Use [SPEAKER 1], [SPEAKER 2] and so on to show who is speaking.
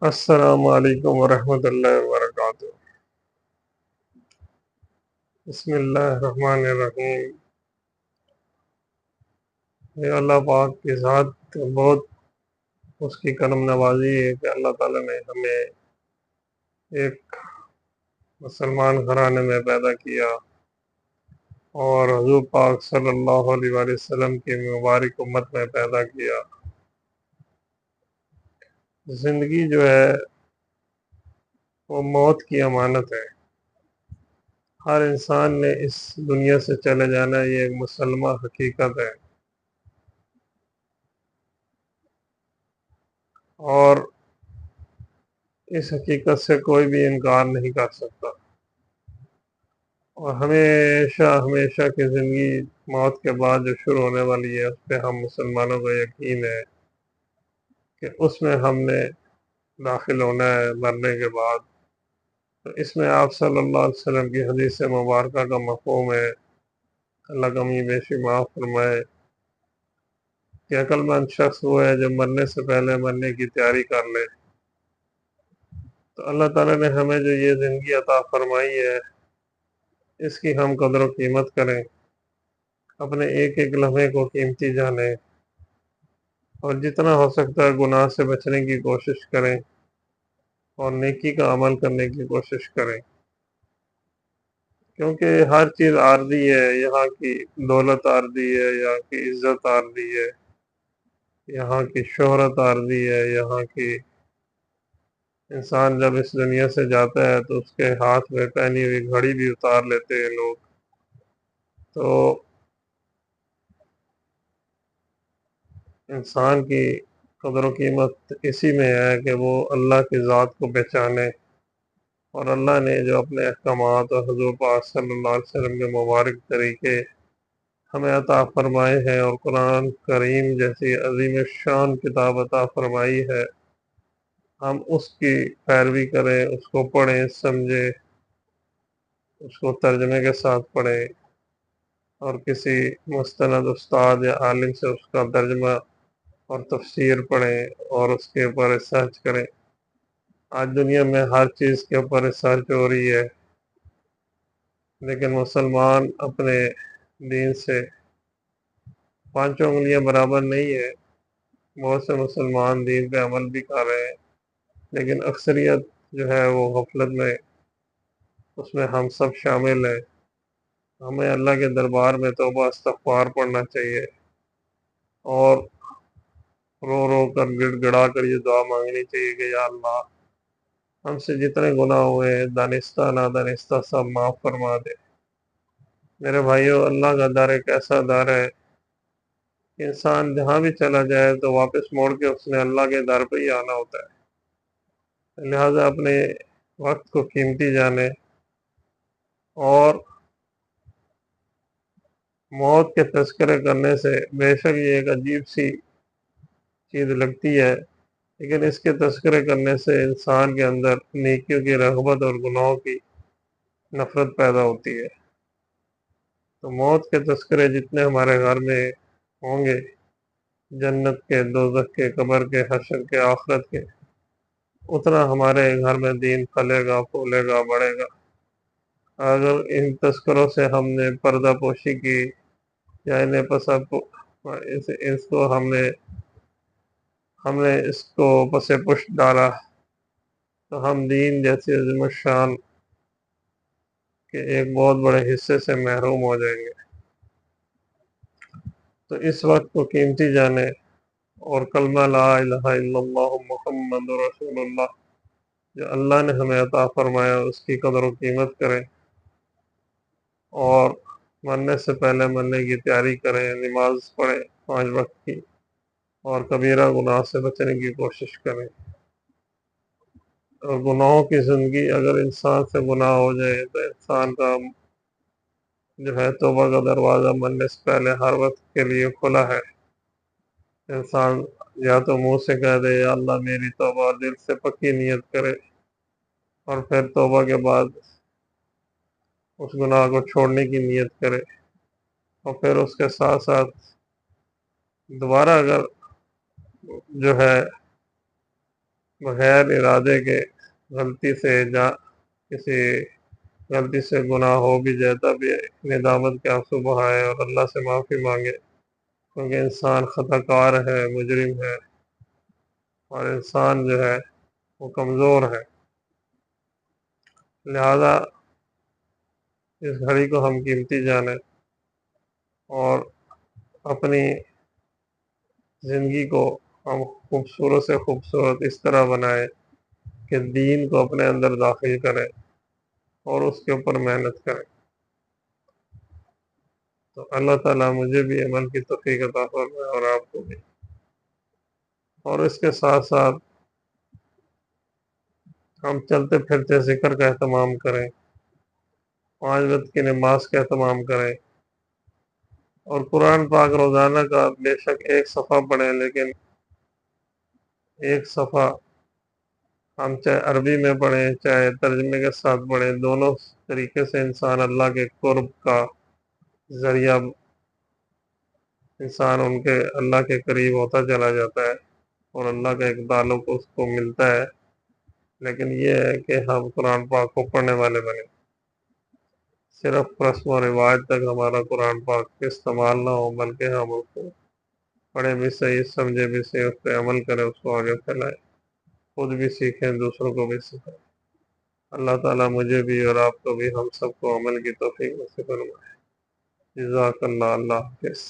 [SPEAKER 1] السلام علیکم ورحمۃ اللہ وبرکاتہ۔ بسم اللہ الرحمن الرحیم۔ یہ اللہ پاک کی ذات بہت اس کی کرم نوازی ہے کہ اللہ تعالیٰ نے ہمیں ایک مسلمان گھرانے میں پیدا کیا اور حضور پاک صلی اللہ علیہ وآلہ وسلم کی مبارک امت میں پیدا کیا۔ زندگی جو ہے وہ موت کی امانت ہے۔ ہر انسان نے اس دنیا سے چلے جانا، یہ ایک مسلمہ حقیقت ہے، اور اس حقیقت سے کوئی بھی انکار نہیں کر سکتا، اور ہمیشہ ہمیشہ کی زندگی موت کے بعد جو شروع ہونے والی ہے، اس پہ ہم مسلمانوں کو یقین ہے کہ اس میں ہم نے داخل ہونا ہے مرنے کے بعد۔ تو اس میں آپ صلی اللہ علیہ وسلم کی حدیث مبارکہ کا مفہوم ہے، اللہ کمی بیشی معاف فرمائے، کہ عقل مند شخص وہ ہے جو مرنے سے پہلے مرنے کی تیاری کر لے۔ تو اللہ تعالیٰ نے ہمیں جو یہ زندگی عطا فرمائی ہے، اس کی ہم قدر و قیمت کریں، اپنے ایک ایک لمحے کو قیمتی جانیں، اور جتنا ہو سکتا ہے گناہ سے بچنے کی کوشش کریں اور نیکی کا عمل کرنے کی کوشش کریں، کیونکہ ہر چیز عارضی ہے۔ یہاں کی دولت عارضی ہے، یہاں کی عزت عارضی ہے، یہاں کی شہرت عارضی ہے، یہاں کی انسان جب اس دنیا سے جاتا ہے تو اس کے ہاتھ میں پہنی ہوئی گھڑی بھی اتار لیتے ہیں لوگ۔ تو انسان کی قدر و قیمت اسی میں ہے کہ وہ اللہ کی ذات کو پہچانے، اور اللہ نے جو اپنے احکامات اور حضور پاک صلی اللہ علیہ وسلم کے مبارک طریقے ہمیں عطا فرمائے ہیں، اور قرآن کریم جیسی عظیم الشان کتاب عطا فرمائی ہے، ہم اس کی پیروی کریں، اس کو پڑھیں، سمجھیں، اس کو ترجمے کے ساتھ پڑھیں، اور کسی مستند استاد یا عالم سے اس کا ترجمہ اور تفسیر پڑھیں اور اس کے اوپر ریسرچ کریں۔ آج دنیا میں ہر چیز کے اوپر ریسرچ ہو رہی ہے، لیکن مسلمان اپنے دین سے پانچوں انگلیاں برابر نہیں ہے۔ بہت سے مسلمان دین پہ عمل بھی کر رہے ہیں، لیکن اکثریت جو ہے وہ غفلت میں، اس میں ہم سب شامل ہیں۔ ہمیں اللہ کے دربار میں توبہ استغفار پڑھنا چاہیے، اور رو رو کر گڑ گڑا کر یہ دعا مانگنی چاہیے کہ یا اللہ، ہم سے جتنے گناہ ہوئے ہیں دانستہ نادانستہ سب معاف فرما دے۔ میرے بھائیو، اللہ کا در ایک ایسا در ہے کہ انسان جہاں بھی چلا جائے تو واپس موڑ کے اس نے اللہ کے در پہ ہی آنا ہوتا ہے۔ لہٰذا اپنے وقت کو قیمتی جانے، اور موت کے تذکرے کرنے سے بے شک یہ ایک عجیب سی چیز لگتی ہے، لیکن اس کے تذکرے کرنے سے انسان کے اندر نیکیوں کی رغبت اور گناہوں کی نفرت پیدا ہوتی ہے۔ تو موت کے تذکرے جتنے ہمارے گھر میں ہوں گے، جنت کے، دوزخ کے، قبر کے، حشر کے، آخرت کے، اتنا ہمارے گھر میں دین پھلے گا، پھولے گا، بڑھے گا۔ اگر ان تذکروں سے ہم نے پردہ پوشی کی، یا انہیں اس کو ہم نے اس کو پس پشت ڈالا، تو ہم دین جیسی عظیم الشان کے ایک بہت بڑے حصے سے محروم ہو جائیں گے۔ تو اس وقت کو قیمتی جانے، اور کلمہ لا الہ الا اللہ محمد رسول اللہ جو اللہ نے ہمیں عطا فرمایا، اس کی قدر و قیمت کریں، اور مرنے سے پہلے مرنے کی تیاری کریں، نماز پڑھیں 5 وقت کی، اور کبیرہ گناہ سے بچنے کی کوشش کریں۔ اور گناہوں کی زندگی، اگر انسان سے گناہ ہو جائے تو انسان کا جو ہے توبہ کا دروازہ مرنے سے پہلے ہر وقت کے لیے کھلا ہے۔ انسان یا تو منہ سے کہہ دے یا اللہ میری توبہ، اور دل سے پکی نیت کرے، اور پھر توبہ کے بعد اس گناہ کو چھوڑنے کی نیت کرے، اور پھر اس کے ساتھ ساتھ دوبارہ اگر جو ہے بغیر ارادے کے غلطی سے کسی غلطی سے گناہ ہو بھی جائے تب بھی ندامت کے آنسو بہائے اور اللہ سے معافی مانگے، کیونکہ انسان خطا کار ہے، مجرم ہے، اور انسان جو ہے وہ کمزور ہے۔ لہذا اس گھڑی کو ہم قیمتی جانیں اور اپنی زندگی کو ہم خوبصورت سے خوبصورت اس طرح بنائیں کہ دین کو اپنے اندر داخل کریں اور اس کے اوپر محنت کریں۔ تو اللہ تعالیٰ مجھے بھی عمل کی توفیق عطا فرمائے اور آپ کو بھی، اور اس کے ساتھ ساتھ ہم چلتے پھرتے ذکر کا اہتمام کریں، 5 وقت کی نماز کا اہتمام کریں، اور قرآن پاک روزانہ کا بے شک ایک صفحہ پڑھیں، لیکن ایک صفحہ ہم چاہے عربی میں پڑھیں چاہے ترجمے کے ساتھ پڑھیں، دونوں طریقے سے انسان اللہ کے قرب کا ذریعہ، انسان اللہ کے قریب ہوتا چلا جاتا ہے اور اللہ کا ایک تعلق اس کو ملتا ہے۔ لیکن یہ ہے کہ ہم قرآن پاک کو پڑھنے والے بنیں، صرف رسم و رواج تک ہمارا قرآن پاک کا استعمال نہ ہو، بلکہ ہم اس کو پڑھے بھی صحیح، سمجھے بھی صحیح، اس پہ عمل کریں، اس کو آگے پھیلائیں، خود بھی سیکھیں، دوسروں کو بھی سکھائیں۔ اللہ تعالیٰ مجھے بھی اور آپ کو بھی، ہم سب کو عمل کی توفیق نصیب فرمائے۔ جزاک اللہ، اللہ حافظ۔